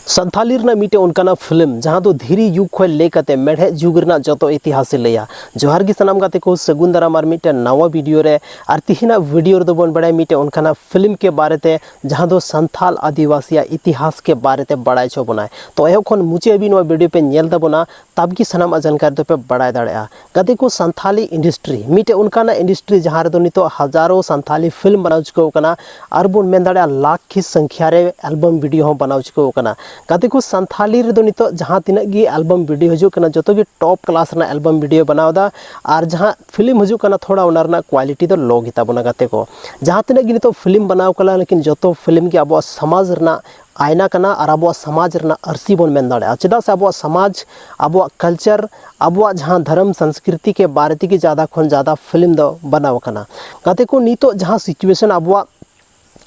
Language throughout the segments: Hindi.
संथाली मीटे उनकाना फिल्म जहाँ दो धीरी युग खो लेकते मेढ़े जुग जो इतिहास लैया। जोहार गी सनाम गाते को सगुन दाराम और मीटे नवा वीडियो रे और तिहिना वीडियो रे बन बड़ाय मीटे उनकाना फिल्म के बारे जहाँ दो संथाल आदिवासी इतिहास के बारे बड़ाय छो बनाए। तो एहो खन मुचे अभी नवा वीडियो पे नेल तबना तब की सनाम जानकारी पे बड़ाय दाड़ेया। गाते को संथाली इंडस्ट्री मीटे उनकाना इंडस्ट्री जहाँ रे नितो हजारों संथाली फिल्म बनाव चुको कना और बन मेन दाड़ेया लाख की संख्या रे एल्बम वीडियो हम बनाव चुको कना। गाते को संथाली रे नितो जहाँ तीनक गी एल्बम वीडियो हजू कना जो गी टॉप क्लास ना एल्बम वीडियो बनावदा और जहाँ फिल्म हजू कना थोड़ा उनारना क्वालिटी दो लो गिता बना। गाते को जहाँ तीनक गी नितो फिल्म बनाव कला लेकिन जो फिल्म के अब समाज रना आयना कना और अब समाज रना अरसी बन मेन दाड़ेया। चेदा से अब समाज अब कल्चर अब जहाँ धर्म संस्कृति के बारे की ज़्यादा खन ज़्यादा फिल्म दो बनाव कना। गाते को नितो जहाँ सिचुएशन अब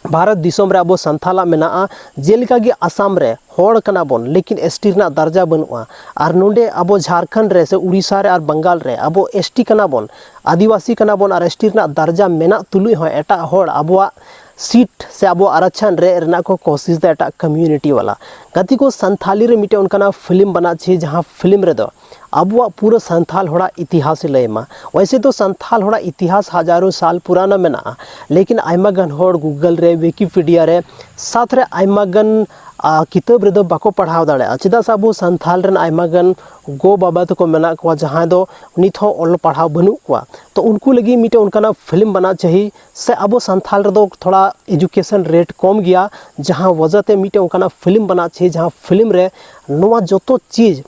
भारत दिसोम रे अब संथाला मेना जेलिका गी आसाम रे होड़ कना बोन लेकिन एसटी रना दर्जा बनुआ और नोंडे अब झारखंड रे से उड़ीसा रे और बंगाल रे अब एसटी कना बोन आदिवासी कना बोन और एसटी रना दर्जा मेना तुलुई हो एटा होड़ अब सीट से अब आरक्षण रे रना को कोशिश दा एटा कम्युनिटी वाला। गाती को संथाली रे मिटे उनका फिल्म बना छे जहाँ फिल्म रे दो अब पूरा संथाल होड़ा इतिहास लैमा। वैसे तो संथाल होड़ा इतिहास हजारों साल पुराना मेना लेकिन आयमागन होड़ गूगल रे विकिपीडिया रे साथ रे आयमागन किताब रे दो बाको पढ़ाव दाड़ेया। चेदा से अब संथाल रन आयमागन गो बाबा तो को मेना को जहाँ दो नित हो ऑल पढ़ाव बनू को तो उनको लगी मिटे उनका फिल्म बना चाहिए से अब संथाल रे दो थोड़ा एजुकेशन रेट कम गया जहाँ वजहते मिटे उनका फिल्म बना चाहिए जहाँ फिल्म रे नवा जोतो चीज़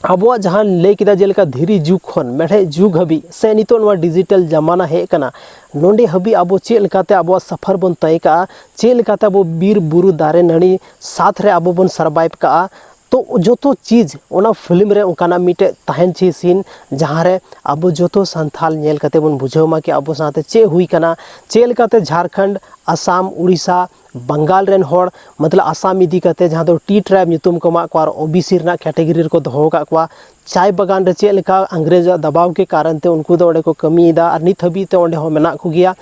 अब जहाँ लय किदा जेलका धीरी जुग खन मेढ़े जुग हबी से नितो नवा डिजिटल जमाना हे कना नोंडे हबी अब चेक लेकाते अब सफर बन तय का चेक लेकाते अब बीर बुरु दारे नड़ी साथ रे अब बन सर्वाइव का तो जो चीज़ ओना फिल्म रे उनकाना मिटे तहन छी सीन जहाँ रे अब जो संथाल नेल कते बन बुझावमा कि अब साथे चे हुई कना चे लेकाते झारखंड आसाम उड़ीसा बंगाल रेन होड़ मतलब आसाम इदी कते जहाँ दो टी ट्राइब नितुम को मा को और ओबीसी रना कैटेगरी को दोहो का को चाय बागान रे चे लेका अंग्रेज दबाव के कारण ते उनको दो को कमीदा और नित हबी ते ओंडे हो मेना को गया।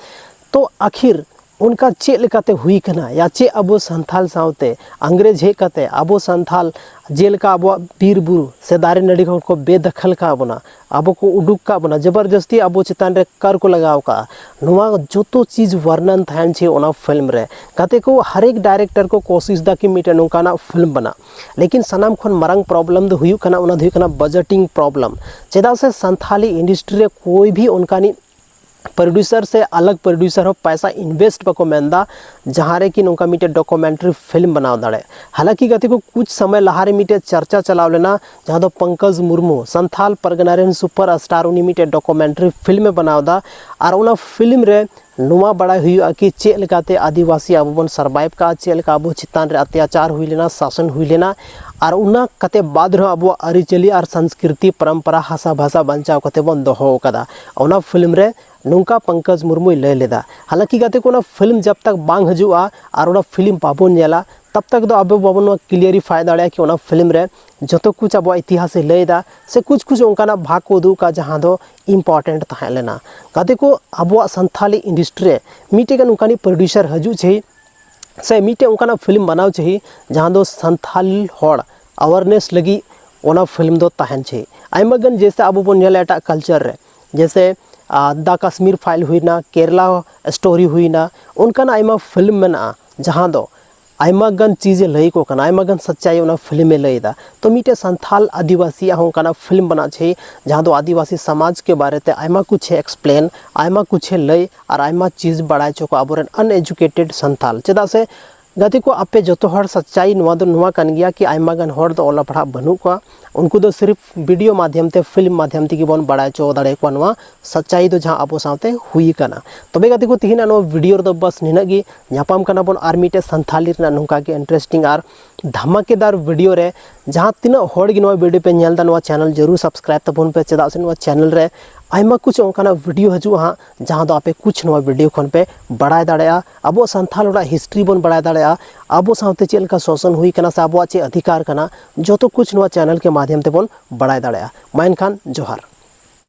तो आखिर उनका चे लेकाते हुई कना या चे अब संथाल सावते अंग्रेज हे कते अब संथाल जेलका अब बीर बुरु से दारे नड़ी को बेदखल का बना अब को उडुक का बना जबरदस्ती अब चितान रे कर को लगाव का नुआ जो चीज़ वर्णन थान छे ओना फिल्म रे कते को हर एक डायरेक्टर को कोशिश दा कि मिटे नोकाना फिल्म बना लेकिन सनाम खन मारंग प्रॉब्लम दो हुई कना ओना हुई कना बजटिंग प्रॉब्लम। चेदा से संथाली इंडस्ट्री रे कोई भी उनकानी प्रोड्यूसर से अलग प्रोड्यूसर हो पैसा इन्वेस्ट बको मेंदा जहाँ रे कि नौका मिटे डॉक्यूमेंट्री फिल्म बनाव दाड़े। हालांकि गति को कुछ समय लहारे मिटे चर्चा चलाव लेना जहाँ दो Pankaj Murmu Santhal Pargana rain super star उनी मिटे डॉक्यूमेंट्री फिल्म बनाव दा और उना फिल्म रे नुआ बड़ा हुई कि चेक लेकाते आदिवासी अब बन सर्वाइव का चेक लेका अब चितान रे अत्याचार हुई लेना शासन हुई लेना और उना कते बाद रहो अब अरिचली और संस्कृति परंपरा भाषा भाषा बचाव कते बन दोहो कदा उना फिल्म रे नौका पंकज मुर्मू लय लेदा। हालांकि गाते को फिल्म जब तक बांग हजुआ और फिल्म बाबन नेला तब तक दो अब बाबन क्लियरिफाई दाड़े कि फिल्म रे जो कुछ अब इतिहास लैदा से कुछ उनका भाग को उदू का जहाँ दो इम्पोर्टेंट तहाँ लेना। गाते को अब संथाली इंडस्ट्री मिटे उनका प्रोड्यूसर हजू चाहिए से मिटे उनका फिल्म बनाव चाहिए जहाँ दो संथाल होड़ अवेयरनेस लगी ओना फिल्म दो तहन चाहिए। आयमागन जैसे अब बन नेला एटा कल्चर रे जैसे द कश्मीर फाइल हुईना केरला स्टोरी हुईना उनका आयमा फिल्म मेना जहाँ दो आयमागन चीज़ें लई को कना आयमागन सच्चाई उना फिल्म में लईदा। तो मिटे संथाल आदिवासी होंकना फिल्म बना छे जहाँ दो आदिवासी समाज के बारे ते आयमा कुछ एक्सप्लेन आयमा कुछ लई और आयमा चीज़ बढ़ाए चोको आबोरन अनएजुकेटेड संथाल। चेदा से गति को आपे जो हर सच्चाई नुआ कन गया कि आयमागन होड़ दो ओला पढ़ा बनू को उनको दो सिर्फ वीडियो माध्यम ते फिल्म माध्यम ते कि बन बड़ा चो दाड़े को नुआ सच्चाई दो जहाँ अब साथे हुई कना। तबे गति को तिहिना नो वीडियो दो बस निनागी नापाम कना बन आर मिटे संथाली रना नुका के इंटरेस्टिंग और धमाकेदार वीडियो रे जहाँ तीना होड़ गी नुआ वीडियो पे नेल दा नुआ चैनल जरूर सब्सक्राइब तबन पे चेदा से नुआ चैनल रे आयमा कुछ उनका वीडियो हजू हाँ जहाँ दो आपे कुछ नुआ वीडियो खन पे बड़ाय दाड़ेया अब संथाल होड़ा हिस्ट्री बन बड़ाय दाड़ेया अब साथे चेल का शोषण हुई कना से अब चे अधिकार कना जो कुछ नुआ चैनल के माध्यम ते बन बड़ाय दाड़ेया। माइन खान जोहार।